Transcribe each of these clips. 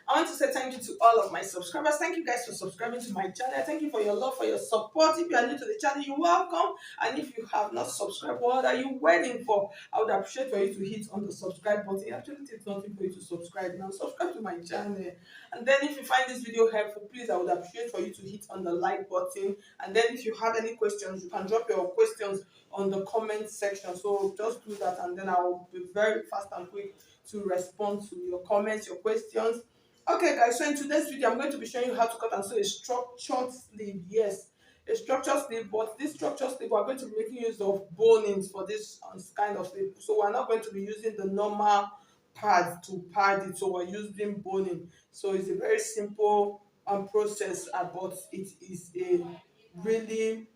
I want to say thank you to all of my subscribers. Thank you guys for subscribing to my channel. Thank you for your love, for your support. If you are new to the channel, you're welcome. And if you have not subscribed, what are you waiting for? I would appreciate for you to hit on the subscribe button. It actually takes nothing for you to subscribe now. Subscribe to my channel. And then if you find this video helpful, please, I would appreciate for you to hit on the like button. And then if you have any questions, you can drop your questions on the comment section. So just do that, and then I will be very fast and quick to respond to your comments, your questions. Okay, guys, so in today's video, I'm going to be showing you how to cut and sew a structured sleeve. Yes, a structured sleeve, but this structured sleeve, we're going to be making use of bonings for this kind of sleeve. So we're not going to be using the normal pad to pad it, so we're using boning. So it's a very simple process, but it is a really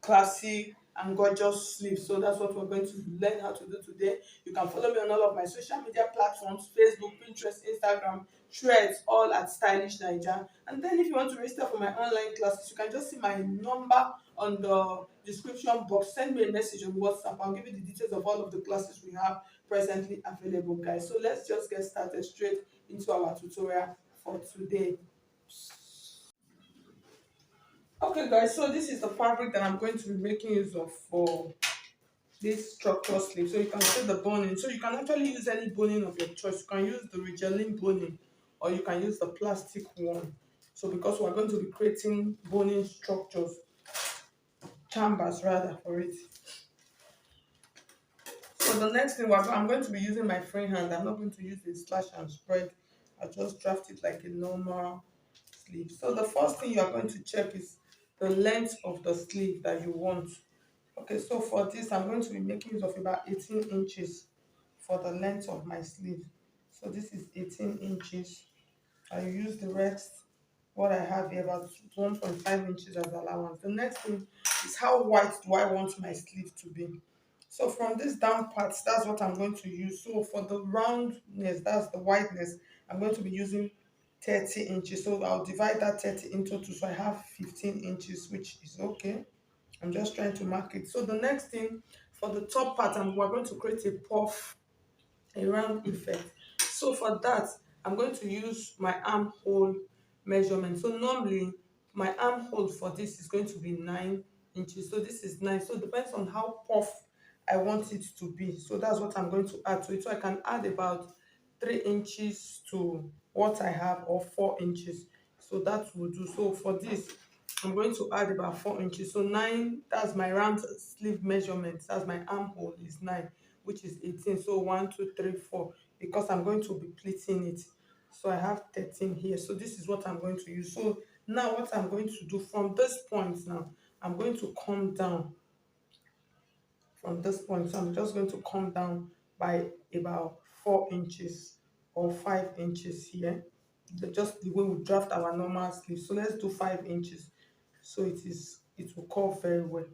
classy and gorgeous sleeve. So that's what we're going to learn how to do today. You can follow me on all of my social media platforms: Facebook, Pinterest, Instagram, Threads, all at Stylish Naija. And then if you want to register for my online classes, you can just see my number on the description box. Send me a message on WhatsApp. I'll give you the details of all of the classes we have presently available, guys. So let's just get started straight into our tutorial for today. Okay, guys, so this is the fabric that I'm going to be making use of for this structure sleeve. So you can see the boning. So you can actually use any boning of your choice. You can use the Regeline boning, or you can use the plastic one. So because we're going to be creating boning structures, chambers rather, for it. So the next thing I'm going to be using my free hand. I'm not going to use a slash and spread. I just draft it like a normal sleeve. So the first thing you are going to check is the length of the sleeve that you want. Okay, so for this, I'm going to be making use of about 18 inches for the length of my sleeve. So this is 18 inches. I use the rest, what I have here, about 1.5 inches as allowance. The next thing is how wide do I want my sleeve to be. So from this down part, that's what I'm going to use. So for the roundness, that's the wideness, I'm going to be using 30 inches. So I'll divide that 30 into two. So I have 15 inches, which is okay. I'm just trying to mark it. So the next thing, for the top part, we're going to create a puff, a round effect. So for that, I'm going to use my armhole measurement. So normally, my armhole for this is going to be 9 inches. So this is 9. So it depends on how puff I want it to be. So that's what I'm going to add to it. So I can add about 3 inches to what I have, or 4 inches. So that will do. So for this, I'm going to add about 4 inches. So 9, that's my round sleeve measurement. That's my armhole is 9, which is 18. So 1, 2, 3, 4, because I'm going to be pleating it. So I have 13 here. So this is what I'm going to use. So now what I'm going to do from this point now, I'm going to come down from this point. So I'm just going to come down by about 4 inches or 5 inches here. Just the way we draft our normal sleeve. So let's do 5 inches. So it will curve very well.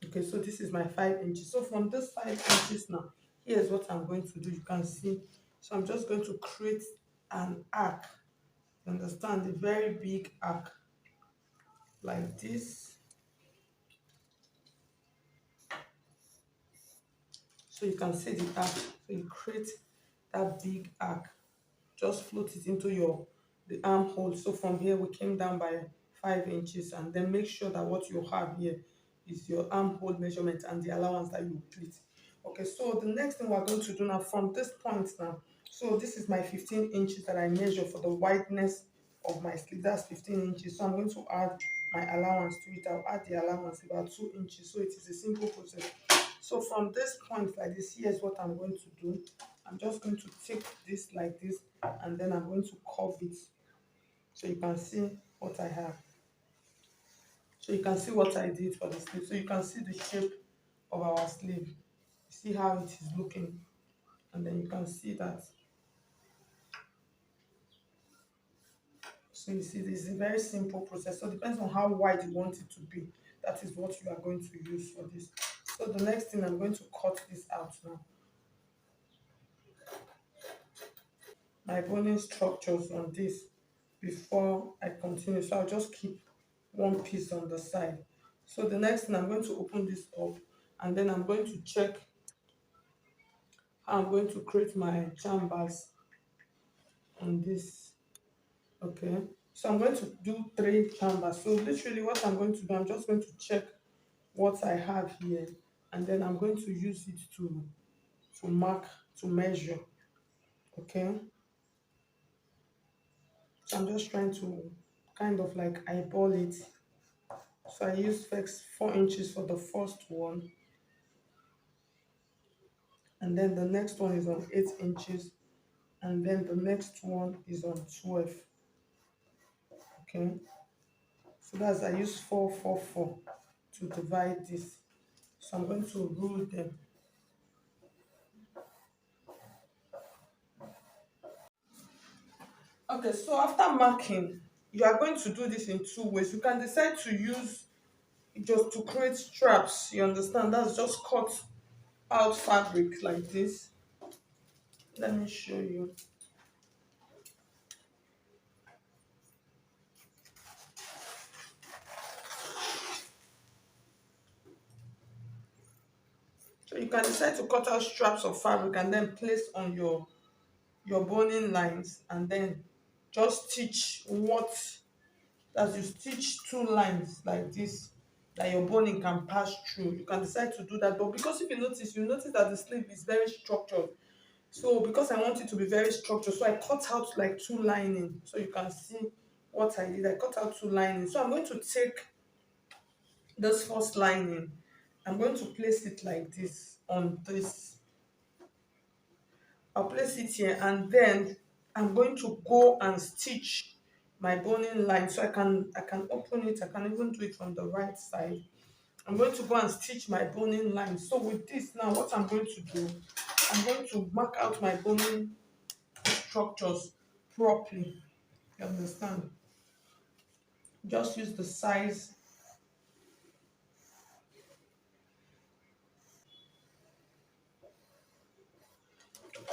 Okay, so this is my 5 inches. So from this 5 inches now, here's what I'm going to do. You can see. So I'm just going to create an arc. You understand? A very big arc like this. So you can see the arc. So you create that big arc. Just float it into the armhole. So from here we came down by 5 inches, and then make sure that what you have here is your armhole measurement and the allowance that you pleat. Okay, so the next thing we're going to do now, from this point now, so this is my 15 inches that I measure for the wideness of my sleeve. That's 15 inches. So I'm going to add my allowance to it. I'll add the allowance about 2 inches. So it is a simple process. So from this point like this, here's what I'm going to do. I'm just going to take this like this, and then I'm going to curve it so you can see what I have. So you can see what I did for the sleeve. So you can see the shape of our sleeve. See how it is looking, and then you can see that. So you see, this is a very simple process. So it depends on how wide you want it to be. That is what you are going to use for this. So the next thing, I'm going to cut this out now. My boning structures on this before I continue. So I'll just keep one piece on the side. So the next thing, I'm going to open this up, and then I'm going to check how I'm going to create my chambers on this. Okay, so I'm going to do three chambers. So literally what I'm going to do, I'm just going to check what I have here, and then I'm going to use it to mark, to measure. Okay, so I'm just trying to kind of like eyeball it. So I use first 4 inches for the first one, and then the next one is on 8 inches, and then the next one is on 12. Okay, so that's, I use 4 4 4 to divide this. So I'm going to rule them. Okay, so after marking, you are going to do this in two ways. You can decide to use just to create straps. You understand? That's just cut out fabric like this. Let me show you. So you can decide to cut out straps of fabric and then place on your boning lines, and then just stitch what, as you stitch two lines like this that your boning can pass through. You can decide to do that, but because if you notice that the sleeve is very structured. So because I want it to be very structured, so I cut out like two lining. So you can see what I did. I cut out two lining. So I'm going to take this first lining. I'm going to place it like this on this. I'll place it here, and then I'm going to go and stitch my boning line. So I can open it. I can even do it from the right side. I'm going to go and stitch my boning line. So with this now, what I'm going to do, I'm going to mark out my boning structures properly. You understand? Just use the size.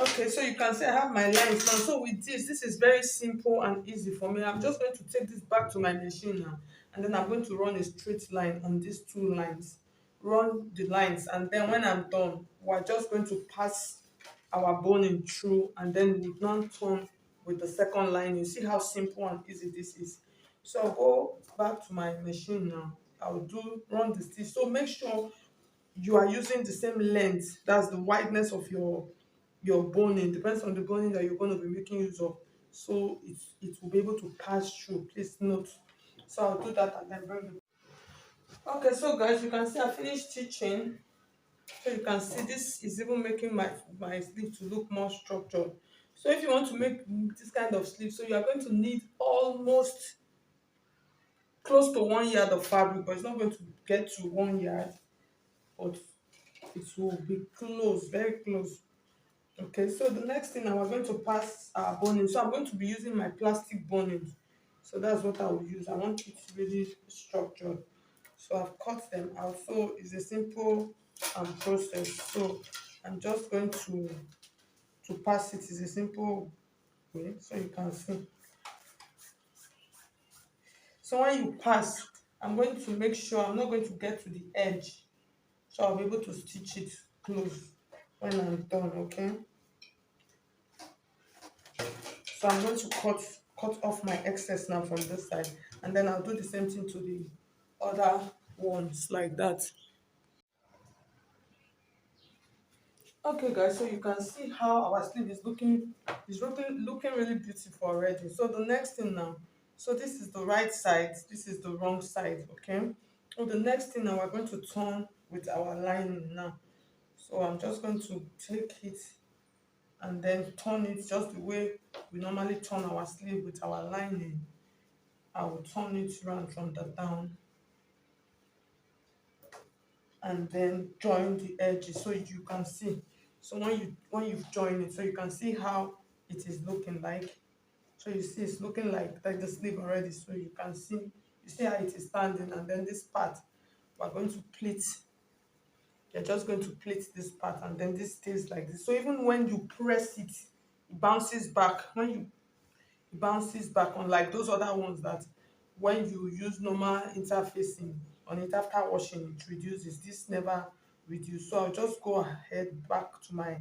Okay, so you can see I have my lines now. So with this is very simple and easy for me. I'm just going to take this back to my machine now, and then I'm going to run a straight line on these two lines. Run the lines, and then when I'm done, we're just going to pass our boning through, and then we now turn with the second line. You see how simple and easy this is. So I'll go back to my machine now. I'll do run the stitch. So make sure you are using the same length. That's the wideness of your boning. Depends on the boning that you're going to be making use of, so it will be able to pass through. Please note. So I'll do that and then bring it. Okay, so guys, you can see I finished stitching. So you can see this is even making my sleeve to look more structured. So if you want to make this kind of sleeve, so you are going to need almost close to 1 yard of fabric, but it's not going to get to 1 yard, but it will be close, very close. Okay, so the next thing now, we're going to pass our boning. So I'm going to be using my plastic boning. So that's what I will use. I want it really structured. So I've cut them out. So it's a simple process. So I'm just going to pass it. It's a simple way. So you can see. So when you pass, I'm going to make sure I'm not going to get to the edge. So I'll be able to stitch it close when I'm done, okay? So I'm going to cut off my excess now from this side, and then I'll do the same thing to the other ones like that. Okay guys, so you can see how our sleeve is looking really beautiful already. So the next thing now, so this is the right side, this is the wrong side, okay? So the next thing now, we're going to turn with our lining now. So I'm just going to take it and then turn it just the way we normally turn our sleeve with our lining. I will turn it round from the down, and then join the edges so you can see. So when you've joined it, so you can see how it is looking like. So you see it's looking like the sleeve already. So you see how it is standing, and then this part we're going to pleat. You're just going to pleat this part, and then this stays like this. So even when you press it, it bounces back. When you it bounces back, unlike those other ones that when you use normal interfacing on it after washing, it reduces. This never reduce. So I'll just go ahead back to my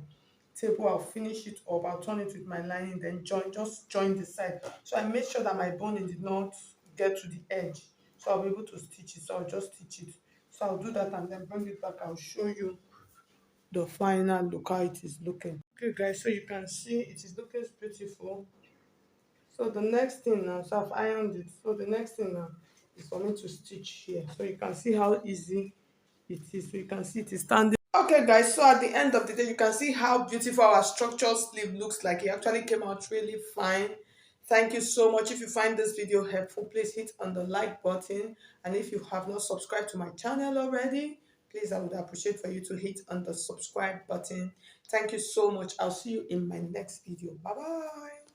table, I'll finish it up, I'll turn it with my lining, then just join the side. So I made sure that my boning did not get to the edge, so I'll be able to stitch it. So I'll just stitch it. So I'll do that and then bring it back. I'll show you the final look, how it is looking. Okay guys, so you can see it is looking beautiful. So the next thing now, so I've ironed it. So the next thing now is for me to stitch here. So you can see how easy it is. So you can see it is standing. Okay guys, so at the end of the day, you can see how beautiful our structured sleeve looks like. It actually came out really fine. Thank you so much. If you find this video helpful, please hit on the like button. And if you have not subscribed to my channel already, please, I would appreciate for you to hit on the subscribe button. Thank you so much. I'll see you in my next video. Bye bye.